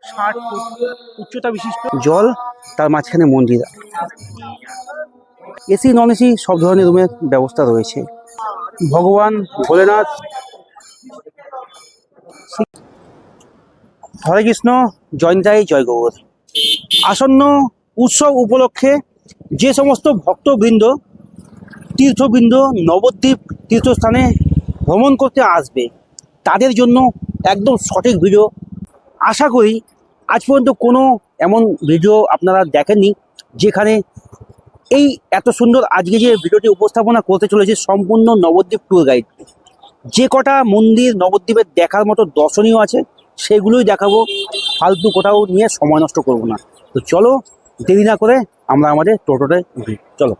60 foot উচ্চতা বিশিষ্ট জল, তার মাঝখানে মন্দির। এসি নন এসি সব ধরনের রুমের ব্যবস্থা রয়েছে। ভগবান ভোলেনাথ, হরে কৃষ্ণ, জয়ন্তাই জয় গৌর। আসন্ন উৎসব উপলক্ষে যে সমস্ত ভক্তবৃন্দ তীর্থবৃন্দ নবদ্বীপ তীর্থস্থানে ভ্রমণ করতে আসবে তাদের জন্য একদম সঠিক ভিডিও। আশা করি আজ পর্যন্ত কোনো এমন ভিডিও আপনারা দেখেননি যেখানে এই এত সুন্দর আজকে যে ভিডিওটি উপস্থাপনা করতে চলেছে সম্পূর্ণ নবদ্বীপ ট্যুর গাইড। যে কটা মন্দির নবদ্বীপের দেখার মতো দর্শনীয় আছে সেগুলোই দেখাবো, ফালতু কোথাও নিয়ে সময় নষ্ট করব না। তো চলো দেরি না করে আমরা আমাদের টোটোতে উঠি, চলো।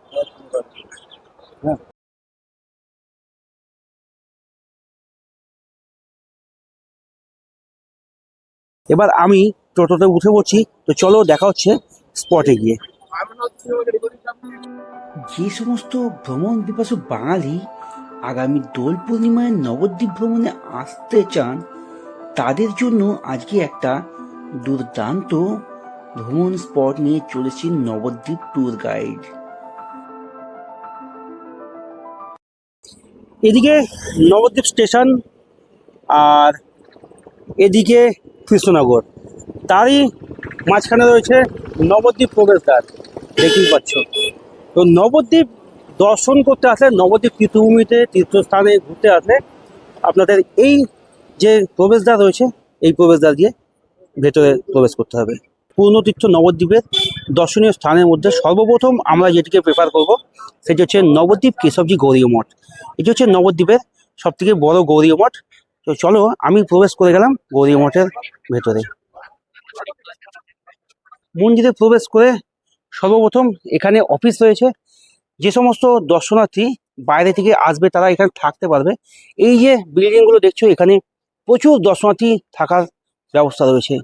এবার আমি টোটোতে উঠে পড়ছি, তো চলো দেখা হচ্ছে স্পটে গিয়ে। যে সমস্ত ভ্রমণ পিপাসু বাঙালি আগামী দোল পূর্ণিমায় নবদ্বীপ ভ্রমণে আসতে চান তাদের জন্য আজকে একটা দুর্দান্ত ভ্রমণ স্পট নিয়ে চলেছি নবদ্বীপ ট্যুর গাইড। এদিকে নবদ্বীপ স্টেশন আর এদিকে কৃষ্ণনগর, তারই মাঝখানে রয়েছে নবদ্বীপ প্রবেশদ্বার, দেখতেই পাচ্ছ। তো নবদ্বীপ দর্শন করতে আসলে, নবদ্বীপ তীর্থভূমিতে তীর্থস্থানে ঘুরতে আসলে আপনাদের এই যে প্রবেশদ্বার রয়েছে এই প্রবেশদ্বার দিয়ে ভেতরে প্রবেশ করতে হবে। পূর্ণতীর্থ নবদ্বীপের দর্শনীয় স্থানের মধ্যে সর্বপ্রথম আমরা যেটিকে প্রেফার করব সেটি হচ্ছে নবদ্বীপ কেশবজি গৌরীয় মঠ। এটি হচ্ছে নবদ্বীপের সবথেকে বড় গৌরীয় মঠ। তো চলো আমি প্রবেশ করে গেলাম গৌরীয় মঠের ভেতরে। মন্দিরে প্রবেশ করে সর্বপ্রথম এখানে অফিস রয়েছে। যে সমস্ত দর্শনার্থী বাইরে থেকে আসবে তারা এখানে থাকতে পারবে। এই যে বিল্ডিংগুলো দেখছো এখানে প্রচুর দর্শনার্থী থাকার ব্যবস্থা রয়েছে।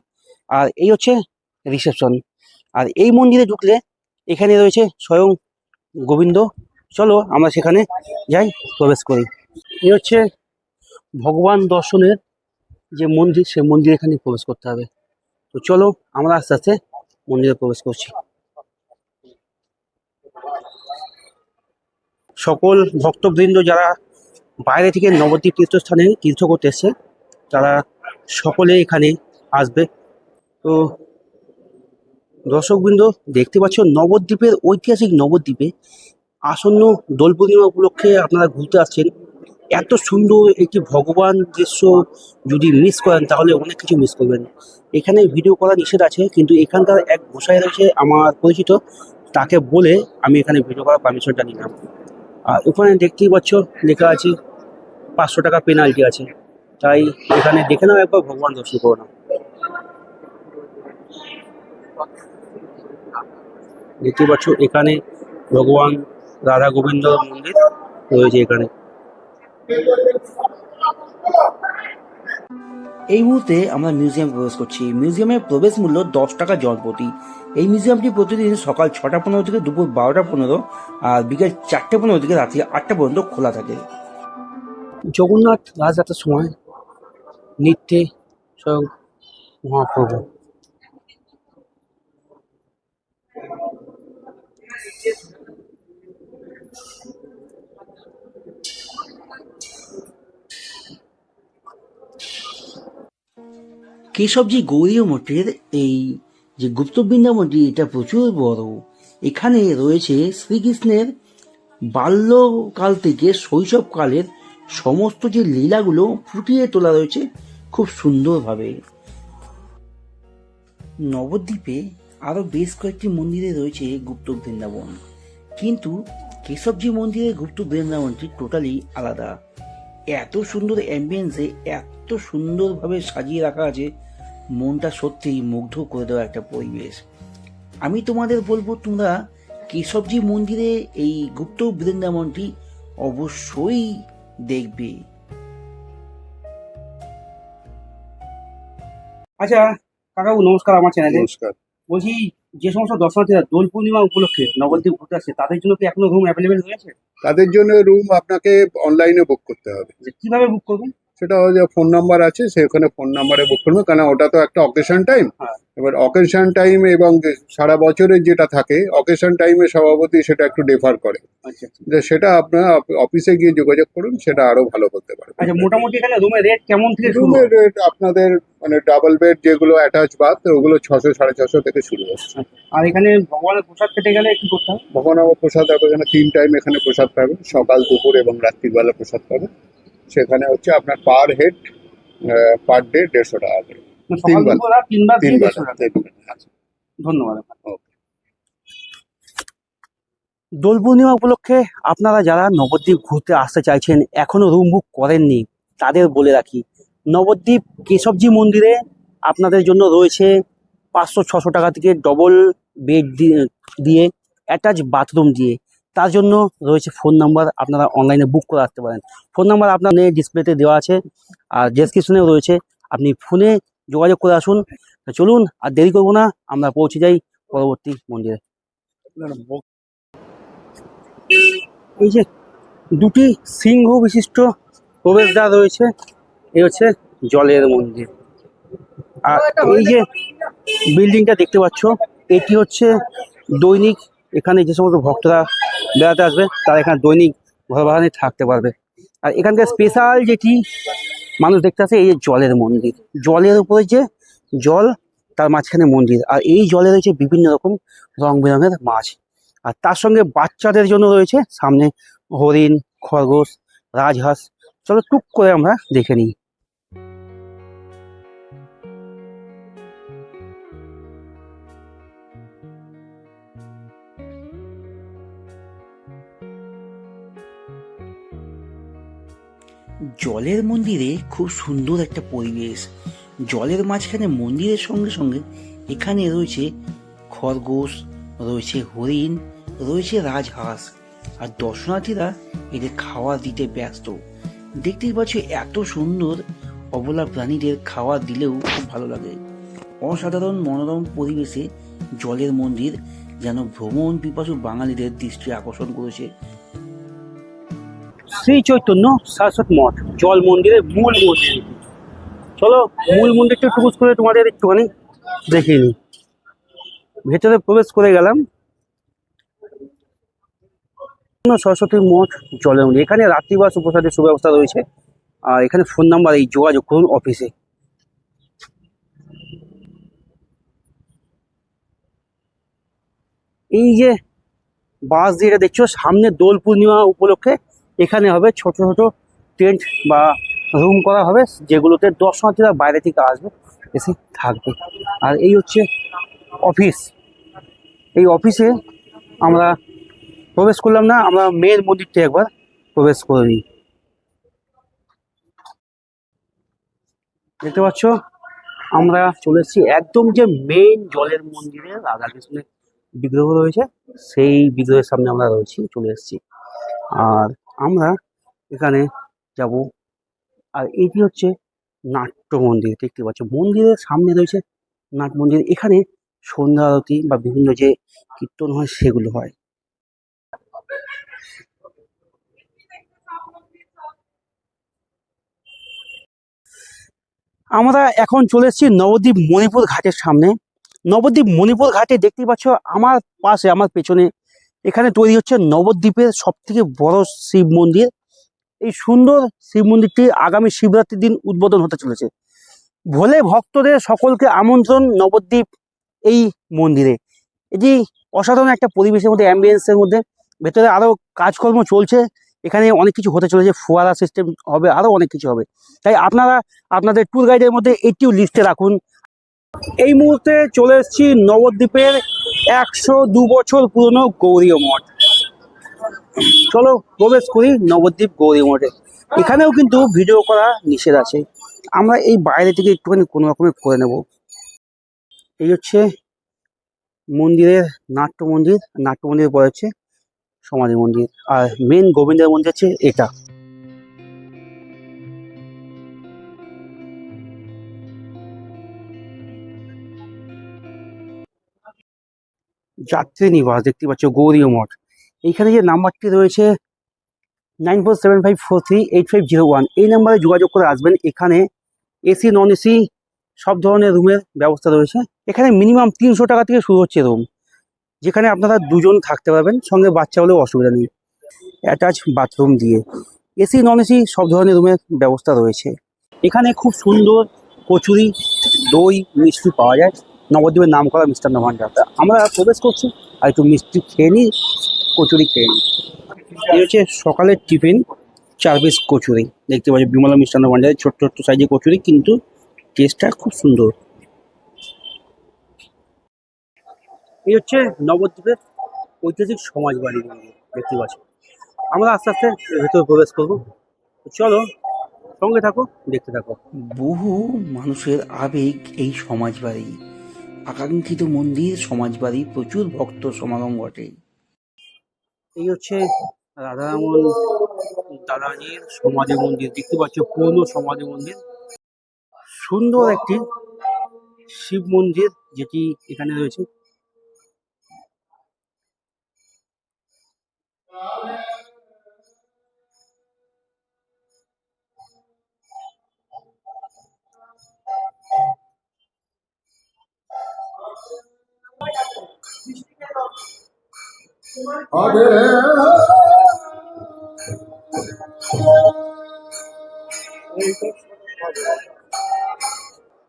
আর এই হচ্ছে রিসেপশন। আর এই মন্দিরে ঢুকলে এখানে রয়েছে স্বয়ং গোবিন্দ। চলো আমরা সেখানে যাই, প্রবেশ করি। এই হচ্ছে ভগবান দর্শনের যে মন্দির, সে মন্দির এখানে প্রবেশ করতে হবে। তো চলো আমরা আস্তে আস্তে মন্দিরে প্রবেশ করছি। সকল ভক্তবৃন্দ যারা বাইরে থেকে নবদ্বীপ তীর্থস্থানে তীর্থ করতে এসছে তারা সকলে এখানে আসবে। তো দর্শকবৃন্দ দেখতে পাচ্ছ নবদ্বীপের ঐতিহাসিক নবদ্বীপে আসন্ন দোল পূর্ণিমা উপলক্ষে আপনারা ঘুরতে আসছেন। এত সুন্দর একটি ভগবান দৃশ্য যদি মিস করেন তাহলে অনেক কিছু মিস করবেন। এখানে ভিডিও করা নিষেধ আছে, কিন্তু এখানকার এক গোসাই রয়েছে আমার পরিচিত, তাকে বলে আমি এখানে ভিডিও করার পারমিশনটা নিলাম। আর ওখানে দেখতেই পাচ্ছ লেখা আছে 500 টাকা পেনাল্টি আছে, তাই এখানে দেখে নাও একবার, ভগবান দর্শন করো না। দেখতে পাচ্ছ এখানে ভগবান রাধা গোবিন্দ মন্দির রয়েছে এখানে। এই মুহূর্তে আমরা মিউজিয়াম প্রবেশ করছি। মিউজিয়ামের প্রবেশ মূল্য 10 টাকা জনপ্রতি। এই মিউজিয়ামটি প্রতিদিন সকাল 6টা 15 থেকে দুপুর 12টা 15 আর বিকেল 4টে 15 থেকে রাত্রি 8টা পর্যন্ত খোলা থাকে। জগন্নাথ রাজযাত্রার সময় নৃত্যে স্বয়ং মহাপ্রভু। কেশবজি গৌরীয় মঠের এই যে গুপ্ত বৃন্দাবনটি, এটা প্রচুর বড়। এখানে রয়েছে শ্রীকৃষ্ণের বাল্যকাল থেকে শৈশবকালের সমস্ত যে লীলাগুলো ফুটিয়ে তোলা রয়েছে খুব সুন্দরভাবে। নবদ্বীপে আরো বেশ কয়েকটি মন্দিরে রয়েছে গুপ্ত বৃন্দাবন, কিন্তু কেশবজি মন্দিরের গুপ্ত বৃন্দাবনটি টোটালি আলাদা। এত সুন্দর অ্যাম্বিয়েন্সে এত সুন্দরভাবে সাজিয়ে রাখা আছে, মনটা সত্যিই মুগ্ধ করে দেওয়া একটা পরিবেশ। আমি তোমাদের বলবো তোমরা কেশবজি মন্দিরে এই গুপ্ত বৃন্দাবনটি অবশ্যই দেখবে। আচ্ছা কাকাবু নমস্কার, আমার চ্যানেলে নমস্কার। বলছি যে সমস্ত দর্শনার্থীরা দোল পূর্ণিমা উপলক্ষে নবদ্বীপ ঘুরতে আসছে তাদের জন্য কি এখনো রুম অ্যাভেলেবেল রয়েছে? তাদের জন্য রুম আপনাকে অনলাইনে বুক করতে হবে। কিভাবে বুক করবেন? সেটা যে ফোন নাম্বার আছে সেখানে ফোন নাম্বারে বুক করবে, কারণ ওটা তো একটা অকেশন টাইম। হ্যাঁ। এবার অকেশন টাইম এবং সারা বছরের যেটা থাকে অকেশন টাইমে সভাপতি সেটা একটু ডিফার করে, আচ্ছা যে সেটা আপনারা অফিসে গিয়ে যোগাযোগ করুন, সেটা আরো ভালো করতে পারবে। আচ্ছা, মোটামুটি এখানে রুমের রেট কেমন থেকে শুরু রুমের হয়? রেট আপনাদের মানে ডাবল বেড যেগুলো অ্যাটাচ বাথ ওগুলো 600 650 থেকে শুরু হচ্ছে। আর এখানে ভগবানের প্রসাদ খেতে গেলে কি করতে হবে? ভগবানের প্রসাদ এখানে 3 টাইম এখানে প্রসাদ পাবেন, সকাল দুপুর এবং রাত্রিবেলা প্রসাদ পাবেন। সেখানে হচ্ছে আপনার পার হেড পার ডে 150 টাকা করে। না, সকাল 3 বেলা, দুপুর আর 3 বার দিয়ে 3 বেলা, 150 টাকা। 3 বেলা। আচ্ছা, ধন্যবাদ। ওকে। দোল পূর্ণিমা উপলক্ষে আপনারা যারা নবদ্বীপ ঘুরতে আসতে চাইছেন, এখনো রুম বুক করেননি, তাদের বলে রাখি, নবদ্বীপ কেশবজি মন্দিরে আপনাদের জন্য রয়েছে 500 600 টাকা থেকে ডবল বেড দিয়ে অ্যাটাচ বাথরুম দিয়ে। তার জন্য রয়েছে ফোন নাম্বার, আপনারা অনলাইনে বুক করে রাখতে পারেন। ফোন নাম্বার আপনার ডিসপ্লেতে দেওয়া আছে আর ডেসক্রিপশনেও রয়েছে, আপনি ফোনে যোগাযোগ করে আসুন। চলুন আর দেরি করবো না, আমরা পৌঁছে যাই পরবর্তী মন্দিরে। এই যে দুটি সিংহ বিশিষ্ট প্রবেশদ্বার রয়েছে, এই হচ্ছে জলের মন্দির। আর এই যে বিল্ডিংটা দেখতে পাচ্ছ, এটি হচ্ছে দৈনিক এখানে যে সমস্ত ভক্তরা বেড়াতে আসবে তারা এখানে দৈনিক ঘর ভাড়া নিয়ে থাকতে পারবে। আর এখানকার স্পেশাল যেটি মানুষ দেখতে আসে, এই যে জলের মন্দির, জলের উপরে যে জল, তার মাঝখানে মন্দির, আর এই জলে রয়েছে বিভিন্ন রকম রং বেরঙের মাছ। আর তার সঙ্গে বাচ্চাদের জন্য রয়েছে সামনে হরিণ, খরগোশ, রাজহাঁস। চলো টুক করে আমরা দেখে নিই। জলের মন্দিরে খুব সুন্দর একটা পরিবেশ। জলের মাঝখানে মন্দিরের সঙ্গে সঙ্গে এখানে রয়েছে খরগোশ, রয়েছে হরিণ, রয়েছে রাজহাঁস। আর দর্শনার্থীরা এদের খাওয়া দিতে ব্যস্ত। দেখতেই পাচ্ছ এত সুন্দর অবলা প্রাণীদের খাওয়া দিলেও খুব ভালো লাগে। অসাধারণ মনোরম পরিবেশে জলের মন্দির যেন ভ্রমণ পিপাসু বাঙালিদের দৃষ্টি আকর্ষণ করেছে। শ্রী চৈতন্য শাশ্বত মঠ জল মন্দিরের মূল মন্দির। চলো মূল মন্দিরটা একটু করে তোমাদের একটুখানি দেখিয়ে নিই। ভেতরে প্রবেশ করে গেলাম। সরস্বতী মঠ জলের মন্দির, এখানে রাত্রিবাস উপসাদের সুব্যবস্থা রয়েছে। আর এখানে ফোন নাম্বার, এই যোগাযোগ করুন অফিসে। এই যে বাস যেটা দেখছো সামনে, দোল পূর্ণিমা উপলক্ষে এখানে হবে ছোট ছোট টেন্ট বা রুম করা হবে, যেগুলোতে দর্শনার্থীরা বাইরে থেকে আসবে, এসে থাকবে। আর এই হচ্ছে অফিস। এই অফিসে আমরা প্রবেশ করলাম না, আমরা মেন মন্দিরটা একবার প্রবেশ করে নিই। দেখতে পাচ্ছ আমরা চলে এসেছি একদম যে মেন জলের মন্দিরে রাধাকৃষ্ণের বিগ্রহ রয়েছে, সেই বিগ্রহের সামনে আমরা রয়েছি, চলে এসেছি। আর আমরা এখানে যাব। আর এটি হচ্ছে নাট্য মন্দির। দেখতে পাচ্ছ মন্দিরের সামনে রয়েছে নাট মন্দির, এখানে সন্ধ্যা আরতি বা বিভিন্ন যে কীর্তন হয় সেগুলো হয়। আমরা এখন চলে এসেছি নবদ্বীপ মণিপুর ঘাটের সামনে। নবদ্বীপ মণিপুর ঘাটে দেখতেই পাচ্ছ আমার পাশে, আমার পেছনে, এখানে তৈরি হচ্ছে নবদ্বীপের সব থেকে বড় শিব মন্দির। এই সুন্দর শিব মন্দিরটি আগামী শিবরাত্রির দিন উদ্বোধন হতে চলেছে। ভোলে ভক্তদের সকলকে আমন্ত্রণ নবদ্বীপ এই মন্দিরে। এটি অসাধারণ একটা পরিবেশের মধ্যে, অ্যাম্বিয়েন্সের মধ্যে, ভেতরে আরও কাজকর্ম চলছে, এখানে অনেক কিছু হতে চলেছে, ফোয়ারা সিস্টেম হবে, আরও অনেক কিছু হবে। তাই আপনারা আপনাদের ট্যুর গাইডের মধ্যে এটিও লিস্টে রাখুন। এই মুহূর্তে চলে এসেছি নবদ্বীপের 102 বছর পুরনো গৌরী মঠ। চলো প্রবেশ করি নবদ্বীপ গৌরী মঠে। এখানেও কিন্তু ভিডিও করা নিষেধ আছে, আমরা এই বাইরে থেকে একটুখানি কোনো রকমের করে নেব। এই হচ্ছে মন্দিরের নাট্য মন্দির, নাট্য মন্দিরের পরে হচ্ছে সমাধি মন্দির, আর মেন গোবিন্দের মন্দির হচ্ছে এটা। যাত্রী নিবাস দেখতে পাচ্ছ গৌরী মঠ। এইখানে যে নাম্বারটি রয়েছে 9475438501 এই নাম্বারে যোগাযোগ করে আসবেন। এখানে এসি নন এসি সব ধরনের রুমের ব্যবস্থা রয়েছে। এখানে মিনিমাম 300 টাকা থেকে শুরু হচ্ছে রুম, যেখানে আপনারা দুজন থাকতে পারবেন, সঙ্গে বাচ্চা হলেও অসুবিধা নেই, অ্যাটাচ বাথরুম দিয়ে। এসি নন এসি সব ধরনের রুমের ব্যবস্থা রয়েছে। এখানে খুব সুন্দর কচুরি, দই, মিষ্টি পাওয়া যায়। নবদ্বীপের নাম করা মিষ্টান্ন ভাণ্ডার। আমরা প্রবেশ করছি আর একটু মিষ্টি খেয়ে নিই, কচুরি খেয়ে নিই। এই হচ্ছে সকালের টিফিন, 4 পিস কচুরি দেখতে পাচ্ছি বিমলা মিষ্টান্ন ভাণ্ডারে। ছোট্ট ছোট্ট সাইজের কচুরি, কিন্তু টেস্টটা খুব সুন্দর। এই হচ্ছে নবদ্বীপের ঐতিহাসিক সমাজবাড়ি মন্দির দেখতে পাচ্ছি। আমরা আস্তে আস্তে ভেতরে প্রবেশ করবো। চলো সঙ্গে থাকো, দেখতে থাকো। বহু মানুষের আবেগ এই সমাজবাড়ি, আকাঙ্ক্ষিত মন্দির সমাজবাড়ি, প্রচুর ভক্ত সমাগম ঘটে। এই হচ্ছে রাধারমন দাদাজির সমাধি মন্দির দেখতে পাচ্ছ, পুরনো সমাধি মন্দির। সুন্দর একটি শিব মন্দির যেটি এখানে রয়েছে।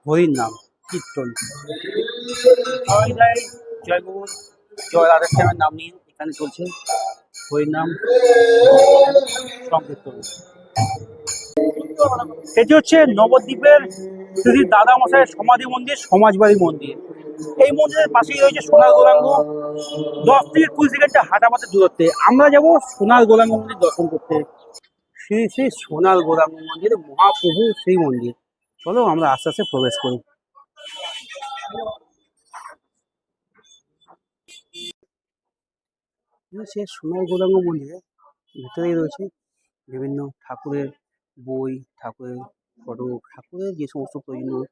হরির নাম কীর্তন, জয় জয় জয় গুরু জয় রাধেশ্যামের নাম নিয়ে এখানে চলছে হরির নাম সংকীর্তন। এটি হচ্ছে নবদ্বীপের শ্রী দাদা মশাইয়ের সমাধি মন্দির, সমাজবাড়ি মন্দির। এই মন্দিরের পাশেই রয়েছে সোনার গৌরাঙ্গ। 10 থেকে 20 সেকেন্ডে হাঁটা পথের দূরত্বে আমরা যাব সোনার গৌরাঙ্গ মন্দির দর্শন করতে। শ্রী শ্রী সোনার গৌরাঙ্গ মন্দির, মহাপ্রভু সেই মন্দির। চলো আমরা আস্তে আস্তে প্রবেশ করি। সে সোনার গৌরাঙ্গ মন্দিরের ভিতরেই রয়েছে বিভিন্ন ঠাকুরের বই, ঠাকুরের ফটো, ঠাকুরের যে সমস্ত প্রয়োজনীয়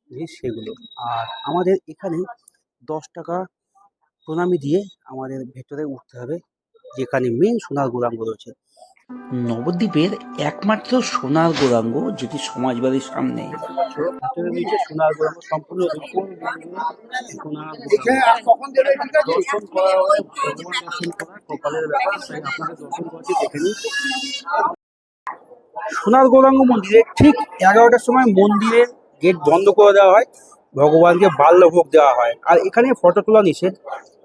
জিনিস সেগুলো। আর আমাদের এখানে 10 টাকা প্রণামী দিয়ে আমাদের ভেতরে উঠতে হবে, যেখানে মেন সোনার গৌরাঙ্গ রয়েছে। নবদ্বীপের একমাত্র সোনার গৌরাঙ্গ, যেটি সমাজবাড়ির সামনে। ভেতরে রয়েছে সোনার গৌরাঙ্গ, সম্পূর্ণ রূপোর সোনার গৌরাঙ্গ। দর্শন করা হয়, ভগবান দর্শন করা কপালের ব্যাপার, তাই আপনাদের দর্শন করতে দেখে নিন। সোনার গৌরাঙ্গ মন্দিরে ঠিক 11টার সময় মন্দিরের গেট বন্ধ করে দেওয়া হয়, ভগবানকে বাল্যভোগ দেওয়া হয়। আর এখানে ফটো তোলা নিষেধ।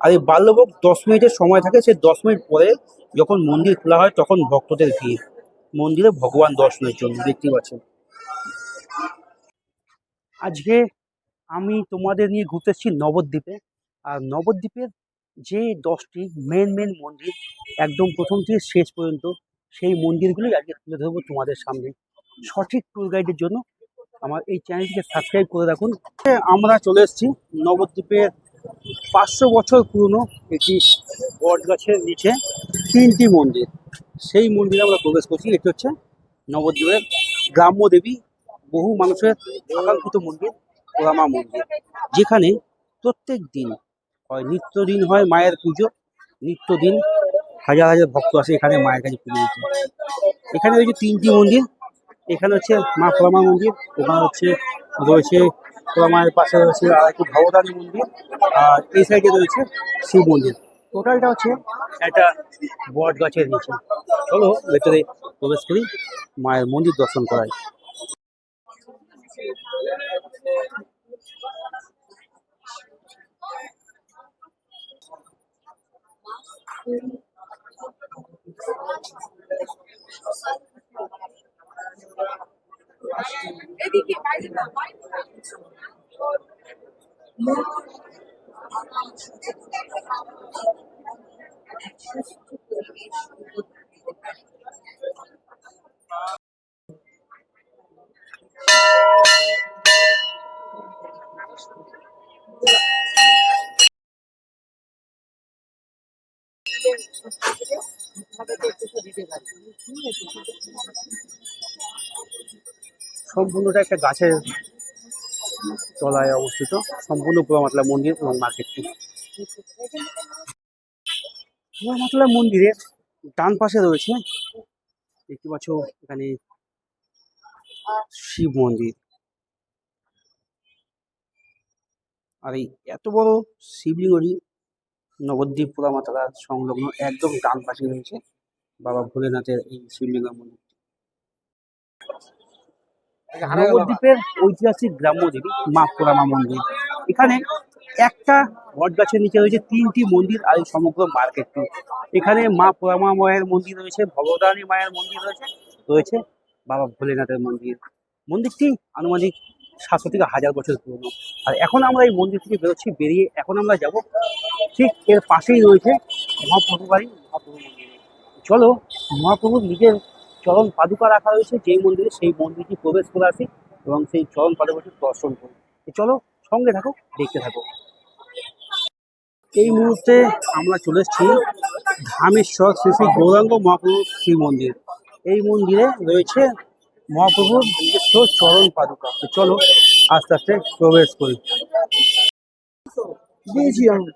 আর এই বাল্যভোগ 10 মিনিটের সময় থাকে, সেই 10 মিনিট পরে যখন মন্দির খোলা হয় তখন ভক্তদের ভিড় মন্দিরে ভগবান দর্শনের জন্য দেখতে পাচ্ছেন। আজকে আমি তোমাদের নিয়ে ঘুরতে এসেছি নবদ্বীপে। আর নবদ্বীপের যে 10টি মেন মন্দির, একদম প্রথম থেকে শেষ পর্যন্ত সেই মন্দিরগুলোই আজকে তুলে ধরবো তোমাদের সামনে। সঠিক ট্যুর গাইডের জন্য আমার এই চ্যানেলটিকে সাবস্ক্রাইব করে রাখুন। আমরা চলে এসেছি নবদ্বীপের 500 বছর পুরনো একটি বট গাছের নিচে 3টি মন্দির, সেই মন্দিরে আমরা প্রবেশ করছি। এটি হচ্ছে নবদ্বীপের গ্রাম্য দেবী, বহু মানুষের আকাঙ্ক্ষিত মন্দির পোড়ামা মন্দির, যেখানে প্রত্যেক দিন হয় নিত্যদিন হয় মায়ের পুজো। নিত্যদিন হাজার হাজার ভক্ত আসে এখানে মায়ের কাছে পুজো দিতে। এখানে রয়েছে 3টি মন্দির। এখানে হচ্ছে মা পোড়ামা মন্দির, ওখানে রয়েছে পোড়ামায়ের পাশে রয়েছে আর একটি ভবতারী মন্দির, আর এই সাইডে রয়েছে শিব মন্দির। টোটালটা হচ্ছে একটা বট গাছের নিচে। চলো ভেতরে প্রবেশ করি, মায়ের মন্দির দর্শন করাই। এদিকে বাইরে না সম্পূর্ণটা একটা গাছের তলায় অবস্থিত, সম্পূর্ণ পোড়ামাতলা মন্দির এবং মার্কেটটি। পোড়ামাতলা মন্দিরের ডান পাশে রয়েছে দেখতে পাচ্ছ এখানে শিব মন্দির, আর এই এত বড় শিবলিঙ্গটি নবদ্বীপ পোড়ামাতলা সংলগ্ন একদম ডান পাশে রয়েছে বাবা ভোলেনাথের এই শিবলিঙ্গ মন্দির। নবদ্বীপের ঐতিহাসিক গ্রাম্য দেবী মা পোড়ামা মন্দির। এখানে একটা বট গাছের নিচে রয়েছে 3টি মন্দির আর এই সমগ্র মার্কেটটি। এখানে মা পোড়ামা মায়ের মন্দির রয়েছে, ভবতারিণী মায়ের মন্দির রয়েছে, রয়েছে বাবা ভোলেনাথের মন্দির। মন্দিরটি আনুমানিক 700 থেকে 1000 বছর পুরনো। আর এখন আমরা এই মন্দির থেকে বেরোচ্ছি, বেরিয়ে এখন আমরা যাব ঠিক এর পাশেই রয়েছে মহাপ্রভু বাড়ি, মহাপ্রভু মন্দির। চলো মহাপ্রভুর নিজের চরণ পাদুকা রাখা রয়েছে যেই মন্দিরে, সেই মন্দিরটি প্রবেশ করে আসি এবং সেই চরণ পাদুকাটি দর্শন করি। তো চলো সঙ্গে থাকো, দেখতে থাকো। এই মুহূর্তে আমরা চলে এসেছি ধামেশ্বর শ্রী শ্রী গৌরাঙ্গ মহাপ্রভুর শ্রী মন্দির। এই মন্দিরে রয়েছে মহাপ্রভুর নিজস্ব চরণ পাদুকা। তো চলো আস্তে আস্তে প্রবেশ করি। দিয়েছি আমি।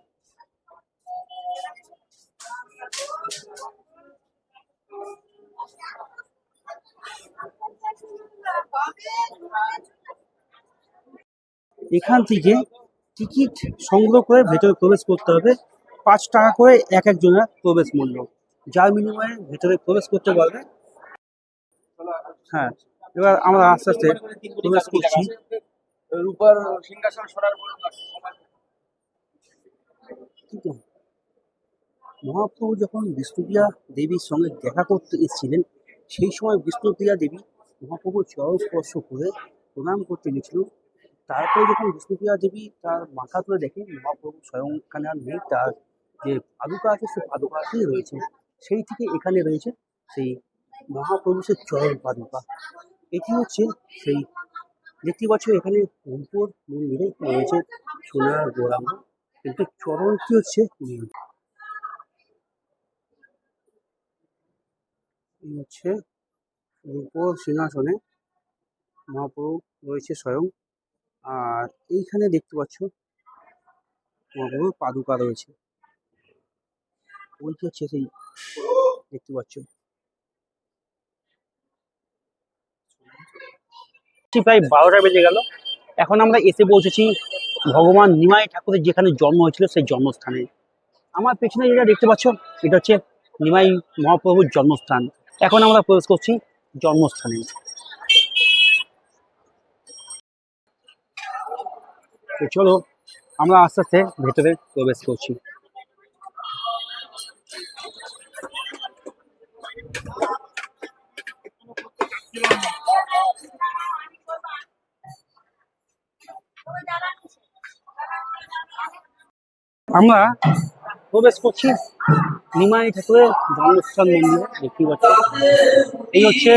এখান থেকে টিকিট সংগ্রহ করে ভেতরে প্রবেশ করতে হবে। 5 টাকা করে এক একজনের প্রবেশ মূল্য, যার বিনিময়ে ভেতরে প্রবেশ করতে পারবে। হ্যাঁ, এবার আমরা আস্তে আস্তে প্রবেশ করছি। কিন্তু মহাপ্রভু যখন বিষ্ণুপ্রিয়া দেবীর সঙ্গে দেখা করতে এসেছিলেন, সেই সময় বিষ্ণুপ্রিয়া দেবী মহাপ্রভুর চরণ স্পর্শ করে প্রণাম করতে গেছিল। তারপরে যখন বিষ্ণুপ্রিয়া দেবী তার মাথা তুলে দেখে মহাপ্রভু স্বয়ং এখানে আর নেই, তার যে পাদুকা আছে সেই পাদুকাতেই রয়েছে। সেই থেকে এখানে রয়েছে সেই মহাপ্রভু সেই চরণ পাদুকা। এটি হচ্ছে সেই দেখতে পাচ্ছ এখানে রূপোর মন্দিরে রয়েছে সোনার গোড়ানো, কিন্তু চরণটি হচ্ছে নীল। এই হচ্ছে রূপোর সিংহাসনে মহাপ্রভু রয়েছে স্বয়ং। আর এইখানে দেখতে পাচ্ছ মহাপ্রভুর পাদুকা রয়েছে। ওইটি হচ্ছে সেই দেখতে পাচ্ছ। প্রায় 12টা বেজে গেল। এখন আমরা এসে পৌঁছেছি ভগবান নিমাই ঠাকুরের যেখানে জন্ম হয়েছিল সেই জন্মস্থানে। আমার পেছনে যেটা দেখতে পাচ্ছ এটা হচ্ছে নিমাই মহাপ্রভুর জন্মস্থান। এখন আমরা প্রবেশ করছি জন্মস্থানে। তো চলো আমরা আস্তে আস্তে ভেতরে প্রবেশ করছি। আমরা প্রবেশ করছি নিমাই ঠাকুরের জন্মস্থান মন্দিরে। দেখতে পাচ্ছি এই হচ্ছে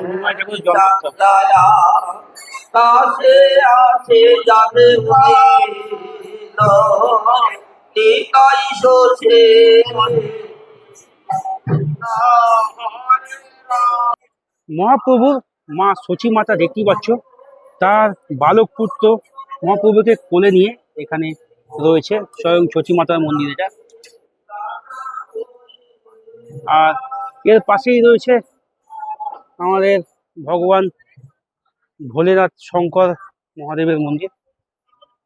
নিমাই ঠাকুরের জন্মস্থান। মহাপ্রভুর মা সচী মাতা দেখতে পাচ্ছ, তার বালক পুত্র মহাপ্রভুকে কোলে নিয়ে এখানে রয়েছে স্বয়ং সচী মাতার মন্দির এটা। আর এর পাশেই রয়েছে আমাদের ভগবান ভোলেনাথ শঙ্কর মহাদেবের মন্দির।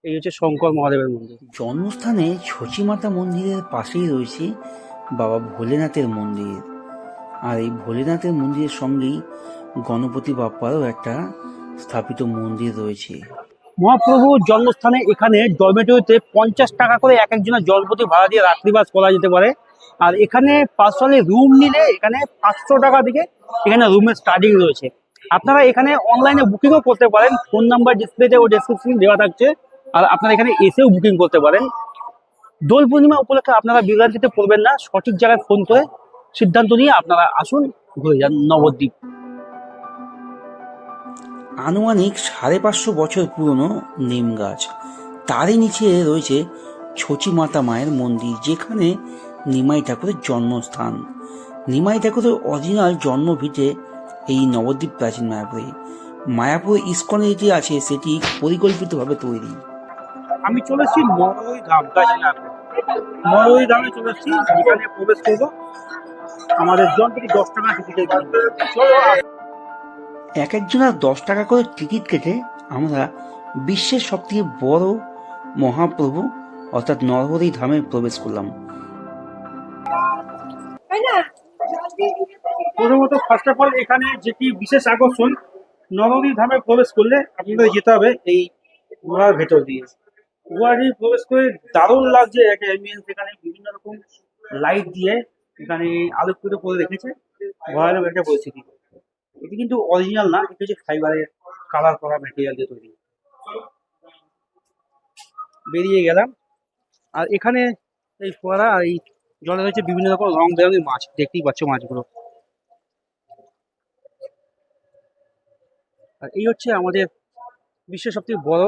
এই হচ্ছে শঙ্কর মহাদেবের মন্দির। জন্মস্থানে ছচিমাতা মন্দিরের পাশেই রয়েছে বাবা ভোলেনাথের মন্দির। আর এই ভোলেনাথের মন্দিরের সঙ্গেই গণপতি বাপ্পারও একটা স্থাপিত মন্দির রয়েছে। মহাপ্রভুর জন্মস্থানে এখানে ডরমেটরিতে 50 টাকা করে এক একজনের জলপতি ভাড়া দিয়ে রাত্রিবাস করা যেতে পারে। আর এখানে পার্সোনালি রুম নিলে এখানে 500 টাকা থেকে এখানে রুমের স্টার্টিং রয়েছে। আপনারা এখানে অনলাইনে বুকিংও করতে পারেন, ফোন নাম্বার ডিসপ্লেতে ও ডেসক্রিপশনে দেওয়া থাকছে। আর আপনারা এখানে এসেও বুকিং করতে পারেন। দোল পূর্ণিমা উপলক্ষে আপনারা বিভ্রান্তিতে পড়বেন না, সঠিক জায়গায় ফোন করে সিদ্ধান্ত নিয়ে আপনারা আসুন, ঘুরে যান নবদ্বীপ। আনুমানিক 550 বছর পুরনো নিম গাছ, তারই নিচে রয়েছে ছচিমাতা মায়ের মন্দির, যেখানে নিমাই ঠাকুরের জন্মস্থান। নিমাই ঠাকুরের অরিজিনাল জন্মভিটে এই নবদ্বীপ প্রাচীন মায়াপুরে। মায়াপুর ইস্কনে যেটি আছে সেটি পরিকল্পিতভাবে তৈরি। আমি চলেছি মরই ধাম কাশীনাথ। নরহরি ধামে চলে এসেছি, এখানে প্রবেশ করবো। আমাদের জন থেকে 10 টাকা টিকিটের দাম। চলো এক একজনের 10 টাকা করে টিকিট কেটে আমরা বিশ্বের সবথেকে বড় মহাপ্রভু অর্থাৎ নরহরি ধামে প্রবেশ করলাম। প্রথমত ফার্স্ট অফ অল এখানে যেটি বিশেষ আকর্ষণ, নরহরি ধামে প্রবেশ করলে আপনাদের যেতে হবে এই গুহার ভেতর দিয়ে। গুহাটি প্রবেশ করে দারুণ লাগছে একটা অ্যাম্বিয়েন্স, এখানে বিভিন্ন রকম লাইট দিয়ে এখানে আলোকিত করে রেখেছে, ভয়ানক একটা পরিস্থিতি। এটি কিন্তু অরিজিনাল না, এটি হচ্ছে ফাইবারের কালার করা ম্যাটেরিয়াল দিয়ে তৈরি। বেরিয়ে গেলাম, আর এখানে এই ফোয়ারা আর এই জলে রয়েছে বিভিন্ন রকম রং বেরঙের মাছ, দেখতেই পাচ্ছ মাছগুলো। আর এই হচ্ছে আমাদের বিশ্বের সবথেকে বড়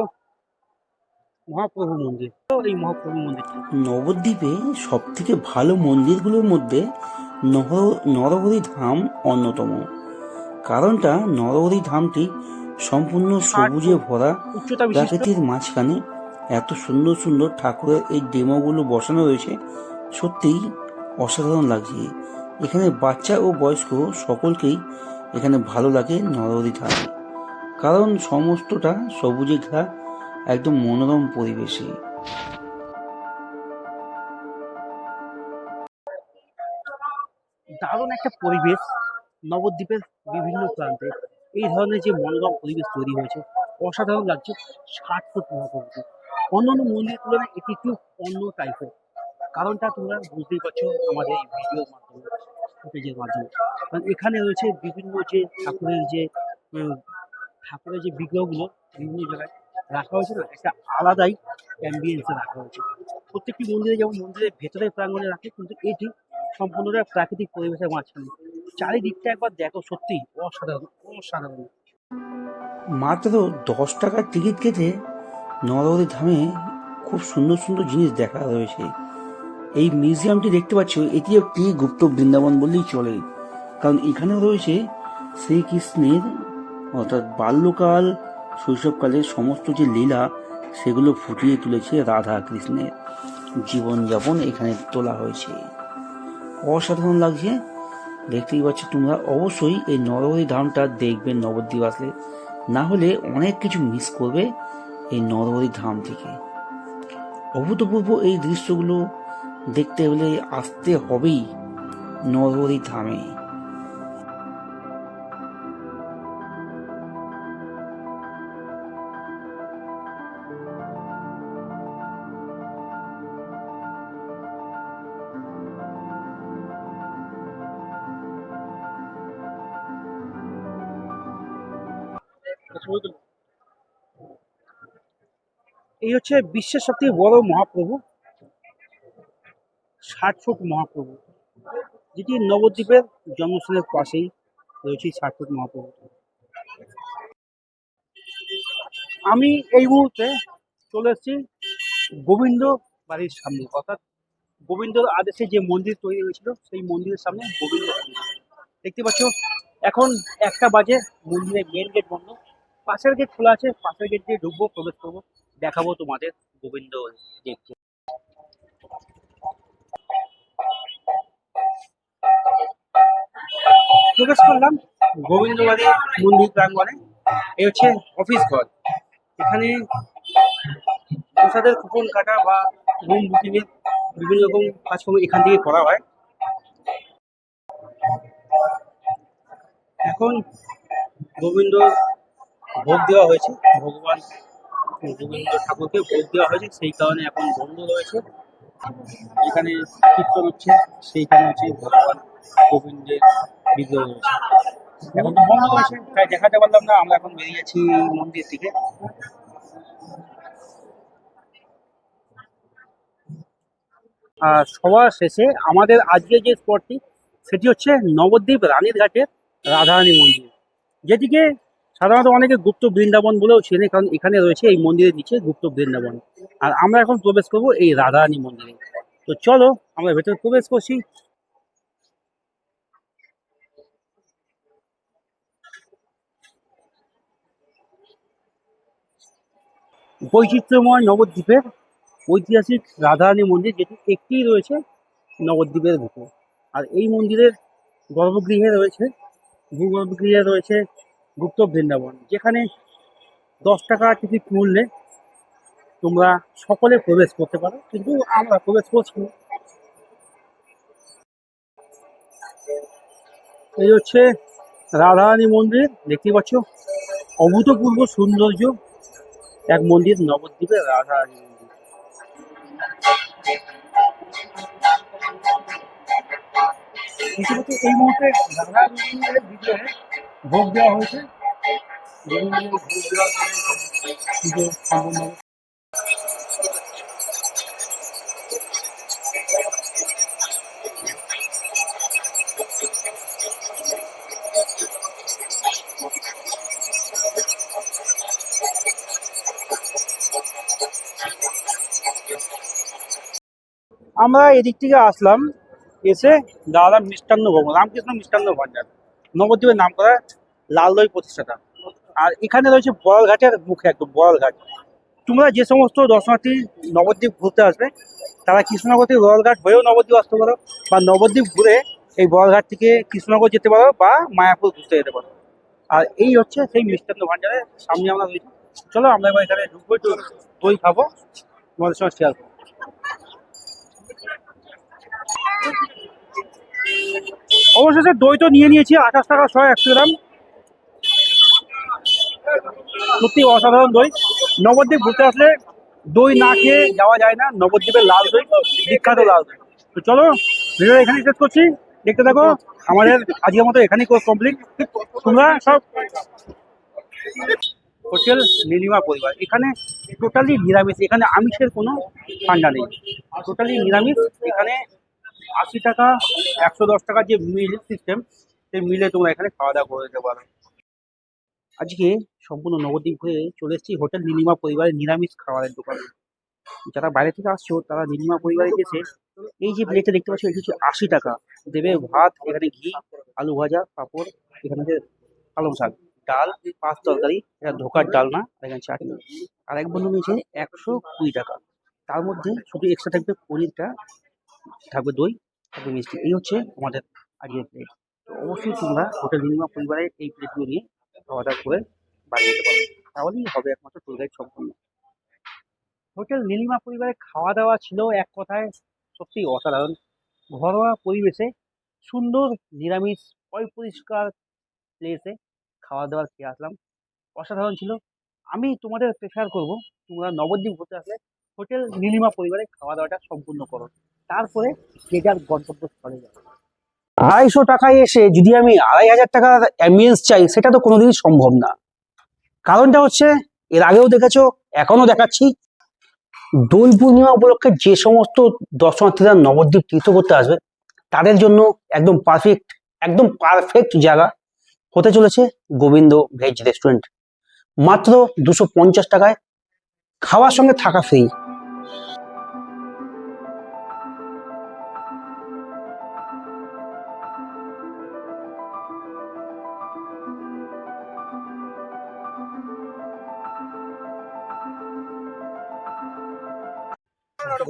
মহাপ্রভু মন্দির। তো এই মহাপ্রভু মন্দিরটি নবদ্বীপে সব থেকে ভালো মন্দিরগুলোর মধ্যে নরহরি ধাম অন্যতম। কারণটা নরহরি ধামটি সম্পূর্ণ সবুজে ভরা উচ্চতা বিশিষ্ট প্রাকৃতির মাঝখানে এত সুন্দর সুন্দর ঠাকুরের এই ডেমোগুলো বসানো রয়েছে, সত্যিই অসাধারণ লাগছে। এখানে বাচ্চা ও বয়স্ক সকলকেই এখানে ভালো লাগে নরহরি ধামে, কারণ সমস্তটা সবুজে ঘেরা একদম মনোরম পরিবেশে। দারুণ একটা পরিবেশ। নবদ্বীপের বিভিন্ন প্রান্তে এই ধরনের যে মনোরম পরিবেশ তৈরি হয়েছে, অসাধারণ লাগছে। 60 ফুট মহাপ্রভু, অন্যান্য মন্দিরের তুলনায় এটি একটু অন্য টাইপের। কারণটা তোমরা বুঝতেই পারছো আমাদের এই ভিডিওর মাধ্যমে, ফুটেজের মাধ্যমে। কারণ এখানে রয়েছে বিভিন্ন যে উম, ঠাকুরের যে বিগ্রহগুলো বিভিন্ন জায়গায় রাখা হয়েছে না, একটা আলাদাই অ্যাম্বিয়েন্সে রাখা হয়েছে। প্রত্যেকটি মন্দিরে যেমন মন্দিরের ভেতরের প্রাঙ্গণে রাখে, কিন্তু এটি সম্পূর্ণটা প্রাকৃতিক পরিবেশের মাঝখানে। চারিদিকটা একবার দেখো, সত্যি অসাধারণ অসাধারণ। মাত্র 10 টাকার টিকিট কেটে নরহরি ধামে খুব সুন্দর সুন্দর জিনিস দেখা রয়েছে। এই মিউজিয়ামটি দেখতে পাচ্ছ, এটি একটি গুপ্ত বৃন্দাবন বললেই চলে, কারণ এখানে রয়েছে শ্রীকৃষ্ণের অর্থাৎ বাল্যকাল শৈশবকালের সমস্ত যে লীলা সেগুলো ফুটিয়ে তুলেছে রাধা কৃষ্ণের জীবনযাপন এখানে তোলা হয়েছে। অসাধারণ লাগছে, দেখতেই পাচ্ছ তোমরা। অবশ্যই এই নরহরি ধামটা দেখবে নবদ্বীপ আসলে, না হলে অনেক কিছু মিস করবে এই নরহরি ধাম থেকে। অভূতপূর্ব এই দৃশ্যগুলো দেখতে হলে আসতে হবেই নরহরি ধামে। এই হচ্ছে বিশ্বের সবথেকে বড় মহাপ্রভু, 60 ফুট মহাপ্রভু, যেটি নবদ্বীপের জন্মস্থানের পাশেই রয়েছে 60 ফুট মহাপ্রভু। আমি এই মুহূর্তে চলে এসেছি গোবিন্দ বাড়ির সামনে, অর্থাৎ গোবিন্দর আদেশে যে মন্দির তৈরি হয়েছিল সেই মন্দিরের সামনে গোবিন্দ বাড়ি। দেখতে পাচ্ছ এখন 1টা বাজে, মন্দিরের মেন গেট বন্ধ, পাশের গেট খোলা আছে। পাশের গেট দিয়ে ঢুকবো, প্রবেশ করবো, দেখাবো তোমাদের গোবিন্দ দেখতে। প্রবেশ করলাম গোবিন্দবাড়ি মন্দির প্রাঙ্গণে। এই হচ্ছে অফিস ঘর। এখানে প্রসাদের কুপন কাটা বা রুম বুকিংয়ের বিভিন্ন রকম কাজকর্ম এখান থেকে করা হয়। এখন গোবিন্দ ভোগ দেওয়া হয়েছে, ভগবান গোবিন্দ ঠাকুরকে ভোগ দেওয়া হয়েছে, সেই কারণে এখন বন্ধ রয়েছে। এখানে কীর্তন হচ্ছে, সেইখানে হচ্ছে ভগবান গোবিন্দের বিগ্রহ রয়েছে। এখন তো বন্ধ রয়েছে, তাই দেখাতে পারলাম না। আমরা এখন বেরিয়েছি মন্দির থেকে। আর সবার শেষে আমাদের আজকে যে স্পটটি, সেটি হচ্ছে নবদ্বীপ রানীর ঘাটের রাধারানী মন্দির, যেটিকে সাধারণত অনেকে গুপ্ত বৃন্দাবন বলেও চেনে, কারণ এখানে রয়েছে এই মন্দিরের নিচে গুপ্ত বৃন্দাবন। আর আমরা এখন প্রবেশ করবো এই রাধারানী মন্দিরে। তো চলো আমরা ভেতরে প্রবেশ করছি। বৈচিত্র্যময় নবদ্বীপের ঐতিহাসিক রাধারানী মন্দির, যেটি একটিই রয়েছে নবদ্বীপের বুকে। আর এই মন্দিরের গর্ভগৃহে রয়েছে, ভূগর্ভগৃহে রয়েছে গুপ্ত বৃন্দাবন, যেখানে 10 টাকা টিকিট মূল্যে তোমরা সকলে প্রবেশ করতে পারো, কিন্তু আমরা প্রবেশ করছি না। এই হচ্ছে রাধারানী মন্দির, দেখতে পাচ্ছ অভূতপূর্ব সৌন্দর্য এক মন্দির, নবদ্বীপের রাধারানী মন্দির। এই মুহূর্তে রাধারানী মন্দিরের ভিতরে ভোগ দেওয়া হয়েছে, ভোগ দেওয়ার পরে পুজো সম্পন্ন হবে। আমরা এদিক থেকে আসলাম, এসে দাদা মিষ্টান্ন ভবন, রামকৃষ্ণ মিষ্টান্ন ভান্ডার, নবদ্বীপের নাম করা লাল দই প্রতিষ্ঠাতা। আর এখানে রয়েছে বড়ঘাটের মুখে, একদম বড়ঘাট। তোমরা যে সমস্ত দর্শনার্থী নবদ্বীপ ঘুরতে আসবে, তারা কৃষ্ণনগর থেকে বড়ঘাট হয়েও নবদ্বীপ আসতে পারো, বা নবদ্বীপ ঘুরে এই বড়ঘাট থেকে কৃষ্ণনগর যেতে পারো, বা মায়াপুর ঘুরতে যেতে পারো। আর এই হচ্ছে সেই মিষ্টান্ন ভান্ডারের সামনে আমরা রয়েছি। চলো আমরা এবার এখানে ঢুকবো, একটু দই খাবো, তোমাদের সঙ্গে শেয়ার করবো। অবশেষে দই তো নিয়ে নিয়েছি, 28 টাকা 100 গ্রাম। সত্যি অসাধারণ দই। নবদ্বীপ ঘুরতে আসলে দই না খেয়ে যাওয়া যায় না। নবদ্বীপের লাল দই, বিখ্যাত লাল দই। তো চলো ভিডিও এখানেই শেষ করছি, দেখতে থাকো। আমাদের আজকের মতো এখানেই কোর্স কমপ্লিট। তোমরা সব হোটেল নীলিমা পরিবার, এখানে টোটালি নিরামিষ, এখানে আমিষের কোনো ঠান্ডা নেই, টোটালি নিরামিষ। এখানে 80 টাকা 110 টাকা যে মিল সিস্টেম, সেই মিলে তোমরা এখানে খাওয়া দাওয়া করে দিতে পারো। আজকে সম্পূর্ণ নবদ্বীপ হয়ে চলে এসেছি হোটেল নীলিমা পরিবারের নিরামিষ খাবারের দোকানে। যারা বাইরে থেকে আসছো, তারা নীলিমা পরিবারে এসে এই যে প্লেটটা দেখতে পাচ্ছ, এটি হচ্ছে 80 টাকা। দেবে ভাত, এখানে ঘি, আলু ভাজা, পাঁপড়, এখানে হচ্ছে পালং শাক, ডাল, 5 তরকারি, এটা ধোকার ডাল না, আর এখানে চাটনি। আর এক বন্ধু নিয়েছে 120 টাকা। তার মধ্যে শুধু এক্সট্রা থাকবে পনিরটা, থাকবে দই, থাকবে মিষ্টি। এই হচ্ছে আমাদের আজকের প্লেট। তো অবশ্যই তোমরা হোটেল নীলিমা পরিবারের এই প্লেটগুলো নিয়ে খাওয়া দাওয়া করে বাড়ি যেতে পারো, তাহলেই হবে একমাত্র ট্যুর গাইড সম্পূর্ণ। হোটেল নীলিমা পরিবারের খাওয়া দাওয়া ছিল এক কথায় সত্যি অসাধারণ। ঘরোয়া পরিবেশে সুন্দর নিরামিষ পরিষ্কার প্লেসে খাওয়া দাওয়ার খেয়ে আসলাম, অসাধারণ ছিল। আমি তোমাদের প্রেফার করব, তোমরা নবদ্বীপ ঘুরতে আসলে হোটেল নীলিমা পরিবারে খাওয়া দাওয়াটা সম্পূর্ণ করো, তারপরে যে যার গন্তব্যস্থলে যাবে। 250 টাকায় এসে যদি আমি 2500 টাকার অ্যাম্বিয়েন্স চাই, সেটা তো কোনোদিনই সম্ভব না। কারণটা হচ্ছে, এর আগেও দেখেছো, এখনো দেখাচ্ছি, দোল পূর্ণিমা উপলক্ষে যে সমস্ত দর্শনার্থীরা নবদ্বীপ তীর্থ করতে আসবে, তাদের জন্য একদম পারফেক্ট জায়গা হতে চলেছে গোবিন্দ ভেজ রেস্টুরেন্ট। মাত্র 250 টাকায় খাওয়ার সঙ্গে থাকা ফ্রি।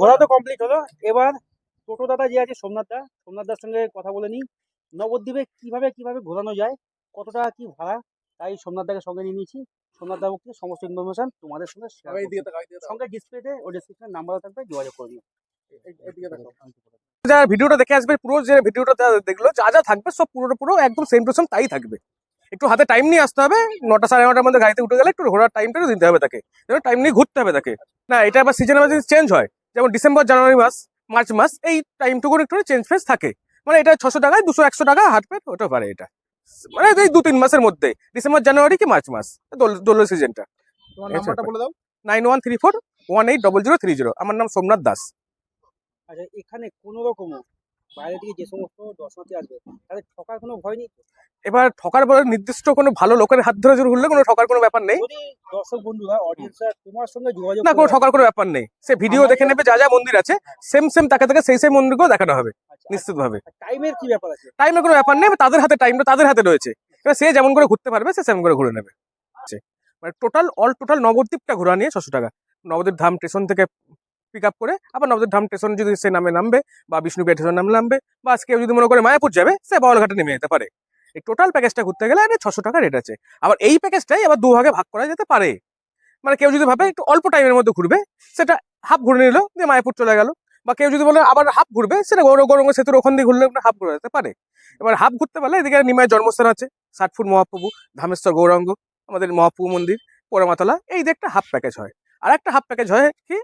ঘোরা তো কমপ্লিট হলো। এবার টোটো দাদা যে আছে সোমনাথদার সঙ্গে কথা বলে নিই, নবদ্বীপে কিভাবে ঘোরানো যায়, কত টাকা কি ভাড়া। তাই সোমনাথদাকে সঙ্গে নিয়ে নিয়েছি। সোমনাথদা মুখে সমস্ত ইনফরমেশন তোমাদের সঙ্গে শেয়ার করব। সঙ্গে ডিসপ্লেতে ও ডিসক্রিপশন নাম্বারও থাকবে, যোগাযোগ করে নিও। যারা ভিডিওটা দেখে আসবে, পুরো যে ভিডিওটা দেখলো, যা যা থাকবে সব পুরো একদম সেম টু সেম তাই থাকবে। একটু হাতে টাইম নিয়ে আসতে হবে, 9টা 9:30 মধ্যে গাড়িতে উঠে গেলে একটু ঘোরার টাইমটা দিতে হবে তাকে, টাইম নিয়ে ঘুরতে হবে তাকে। না, এটা আবার সিজনে যদি চেঞ্জ হয়, যেমন ডিসেম্বর, জানুয়ারি মাস, মার্চ মাস, এই টাইমটুকু একটু চেঞ্জ ফেস থাকে। মানে এটা 600 টাকায় 200-100 টাকা হাঁটবে হতে পারে। এটা মানে এই 2-3 মাসের মধ্যে, ডিসেম্বর, জানুয়ারি কি মার্চ মাস, দোলের সিজনটা। তোমার নাম্বারটা বলে দাও। 9134180030। আমার নাম সোমনাথ দাস। আচ্ছা, এখানে কোনো রকমও বাইরে থেকে যে সমস্ত দর্শনার্থী আসবে, তাদের ঠকার কোনো ভয় নেই তো? এবার ঠকার বলে নির্দিষ্ট কোনো ভালো লোকের হাত ধরে ঘুরলে কোনো ঠকার কোনো ব্যাপার নেই। যদি দর্শক বন্ধুরা, অডিয়েন্সরা তোমার সঙ্গে যোগাযোগ না, কোনো করে ঠকার কোনো ব্যাপার নেই। সে ভিডিও দেখে নেবে, যা যা মন্দির আছে সেম তাকে সেই মন্দিরগুলো দেখানো হবে নিশ্চিত ভাবে। টাইমের কি ব্যাপার আছে? টাইমের কোনো ব্যাপার নেই, তাদের হাতে টাইমটা তাদের হাতে রয়েছে। এবার সে যেমন করে ঘুরতে পারবে সে সেমন করে ঘুরে নেবে। মানে টোটাল নবদ্বীপটা ঘোরা নিয়ে 600 টাকা। নবদ্বীপ ধাম স্টেশন থেকে পিক আপ করে আবার নবদ্বীপ ধাম স্টেশন যদি সে নামে নামবে বা বিষ্ণুপ্রিয়া স্টেশন নামে নামবে, বা কেউ যদি মনে করে মায়াপুর যাবে সে বাওয়ালঘাটে নেমে যেতে পারে। এই টোটাল প্যাকেজটা ঘুরতে গেলে 600 টাকা রেট আছে। আবার এই প্যাকেজটাই আবার দুভাগে ভাগ করা যেতে পারে। মানে কেউ যদি ভাবে একটু অল্প টাইমের মধ্যে ঘুরবে, সেটা হাফ ঘুরে নিল দিয়ে মায়াপুর চলে গেল, বা কেউ যদি বলে আবার হাফ ঘুরবে, সেটা গৌরঙ্গ সেতুর ওখান দিয়ে ঘুরলে হাফ ঘুরে যেতে পারে। এবার হাফ ঘুরতে পারলে এদিকে নিমাইয়ের জন্মস্থান আছে, 60 ফুট মহাপ্রভু, ধামেশ্বর গৌরাঙ্গ, আমাদের মহাপ্রভু মন্দির, পোড়ামাতলা, এই দিয়ে একটা হাফ প্যাকেজ হয়। আর একটা হাফ প্যাকেজ হয় কি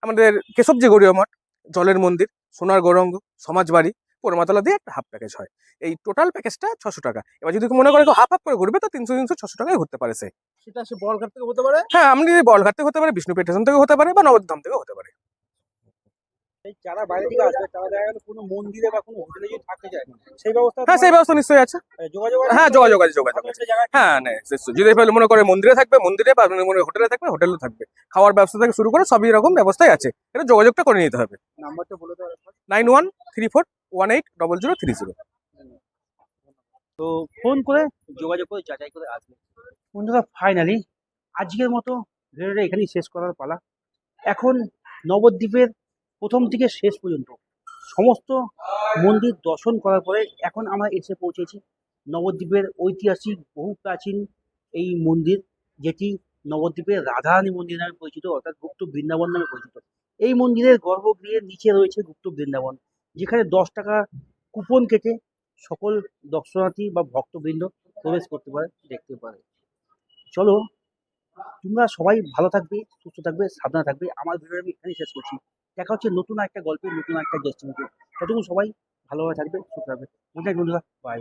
আমাদের কেশবজি গৌরীয় মঠ, জলের মন্দির, সোনার গৌরাঙ্গ, সমাজবাড়ি, পোড়ামাতলা দিয়ে একটা হাফ প্যাকেজ হয়। এই টোটাল প্যাকেজটা 600 টাকা। এবার যদি মনে করে হাফ হাফ করে ঘুরবে তো 300 600 টাকায় ঘুরতে পারে সে। সেটা সে বলঘাট থেকে হতে পারে। হ্যাঁ, আপনি বলঘাট থেকে হতে পারে, বিষ্ণুপ্রিয়া স্টেশন থেকে হতে পারে, বা নবদ্বীপ ধাম থেকে হতে পারে। এই যারা বাইরে থেকে আসবে তারা দেখা গেল কোনো মন্দিরে বা কোনো হোটেলে যদি থাকতে চায়, সেই ব্যবস্থা হ্যাঁ, সেই ব্যবস্থা নিশ্চয়ই আছে। যোগাযোগ আছে? হ্যাঁ, যোগাযোগ আছে, যোগাযোগ আপনি আছে। একটা জায়গায় হ্যাঁ, নিশ্চয়ই। যদি এবার মনে করে মন্দিরে থাকবে মন্দিরে, বা আপনি মনে হোটেলে থাকবে হোটেলে থাকবে, খাওয়ার ব্যবস্থা থেকে শুরু করে সবই রকম ব্যবস্থাই আছে। এটা যোগাযোগটা করে নিতে হবে। নাম্বারটা বলে দেওয়া 9134180030। তো ফোন করে যোগাযোগ করে যাচাই করে আসবে। বন্ধুরা, ফাইনালি আজকের মতো ভিডিওটা এখানেই শেষ করার পালা। এখন নবদ্বীপের প্রথম থেকে শেষ পর্যন্ত সমস্ত মন্দির দর্শন করার পরে এখন আমরা এসে পৌঁছেছি নবদ্বীপের ঐতিহাসিক বহু প্রাচীন এই মন্দির, যেটি নবদ্বীপের রাধারানী মন্দির নামে পরিচিত, অর্থাৎ গুপ্ত বৃন্দাবন নামে পরিচিত। এই মন্দিরের গর্ভগৃহের নিচে রয়েছে গুপ্ত বৃন্দাবন, যেখানে 10 টাকা কুপন কেটে সকল দর্শনার্থী বা ভক্তবৃন্দ প্রবেশ করতে পারে, দেখতে পারে। চলো, তোমরা সবাই ভালো থাকবে, সুস্থ থাকবে, সাবধানে থাকবে। আমার ভিডিওটা আমি এখানেই শেষ করছি। দেখা হচ্ছে নতুন একটা গল্পে, নতুন একটা ডেস্টিনেশনে। ততক্ষণ সবাই ভালোভাবে থাকবে, সুস্থ থাকবে। গুড নাইট বন্ধুরা, বাই।